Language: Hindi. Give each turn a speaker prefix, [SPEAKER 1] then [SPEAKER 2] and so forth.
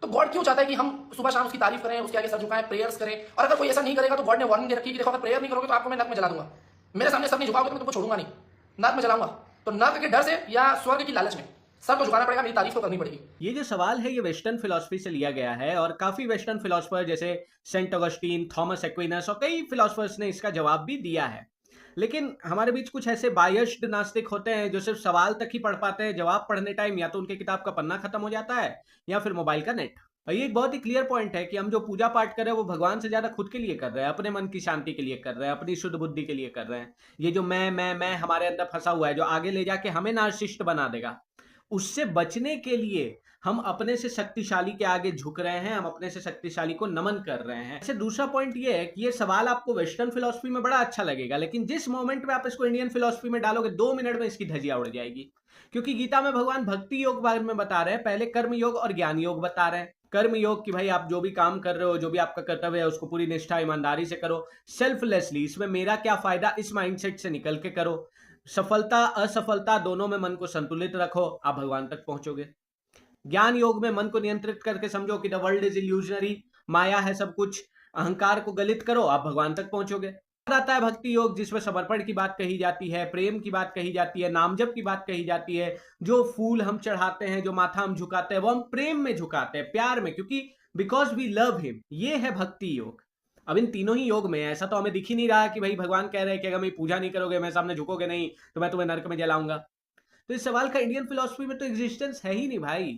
[SPEAKER 1] तो गॉड क्यों चाहता है कि हम सुबह शाम उसकी तारीफ करें, उसके आगे सर झुकाएं, प्रेयर्स करें? और अगर कोई ऐसा नहीं करेगा तो गॉड ने वार्निंग दे रखी है कि देखो अगर प्रेयर नहीं करोगे तो आपको मैं नरक में जला दूंगा। मेरे सामने सर नहीं झुकाओगे तो मैं तुमको छोड़ूंगा नहीं, नरक में जलाऊंगा। तो नरक के डर से या स्वर्ग की लालच में सर को झुकाना पड़ेगा, मेरी तारीफ तो करनी पड़ेगी।
[SPEAKER 2] ये जो सवाल है ये वेस्टर्न फिलॉसफी से लिया गया है और काफी वेस्टर्न फिलोसफर जैसे सेंट ऑगस्टीन, थॉमस एक्विनस और कई फिलोसफर्स ने इसका जवाब भी दिया है। लेकिन हमारे बीच कुछ ऐसे बायस्ड नास्तिक होते हैं जो सिर्फ सवाल तक ही पढ़ पाते हैं, जवाब पढ़ने टाइम या तो उनके किताब का पन्ना खत्म हो जाता है या फिर मोबाइल का नेट। और ये एक बहुत ही क्लियर पॉइंट है कि हम जो पूजा पाठ कर रहे हैं वो भगवान से ज्यादा खुद के लिए कर रहे हैं, अपने मन की शांति के लिए कर रहे हैं, अपनी शुद्ध बुद्धि के लिए कर रहे हैं। ये जो मैं हमारे अंदर फंसा हुआ है जो आगे ले जाके हमें नार्सिसिस्ट बना देगा, उससे बचने के लिए हम अपने से शक्तिशाली के आगे झुक रहे हैं, हम अपने से शक्तिशाली को नमन कर रहे हैं। ऐसे दूसरा पॉइंट ये है कि ये सवाल आपको वेस्टर्न फिलॉसफी में बड़ा अच्छा लगेगा, लेकिन जिस मोमेंट में आप इसको इंडियन फिलॉसफी में डालोगे 2 मिनट में इसकी धजिया उड़ जाएगी। क्योंकि गीता में भगवान भक्ति योग बारे में बता रहे हैं, पहले कर्म योग और ज्ञान योग बता रहे हैं। कर्म योग की भाई आप जो भी काम कर रहे हो, जो भी आपका कर्तव्य है उसको पूरी निष्ठा ईमानदारी से करो, सेल्फलेसली, इसमें मेरा क्या फायदा इस माइंडसेट से निकल के करो। सफलता असफलता दोनों में मन को संतुलित रखो, आप भगवान तक पहुंचोगे। ज्ञान योग में मन को नियंत्रित करके समझो कि द वर्ल्ड इज इल्यूजनरी, माया है सब कुछ, अहंकार को गलित करो, आप भगवान तक पहुंचोगे। फिर आता है भक्ति योग जिसमें समर्पण की बात कही जाती है, प्रेम की बात कही जाती है, नामजप की बात कही जाती है। जो फूल हम चढ़ाते हैं, जो माथा हम झुकाते हैं, वो हम प्रेम में झुकाते हैं, प्यार में, क्योंकि बिकॉज वी लव हिम। ये है भक्ति योग। अब इन तीनों ही योग में ऐसा तो हमें दिख ही नहीं रहा कि भाई भगवान कह रहे हैं कि अगर मैं पूजा नहीं करोगे, मैं सामने झुकोगे नहीं, तो मैं तुम्हें नरक में जलाऊंगा। तो इस सवाल का इंडियन फिलॉसफी में तो एग्जिस्टेंस है ही नहीं भाई।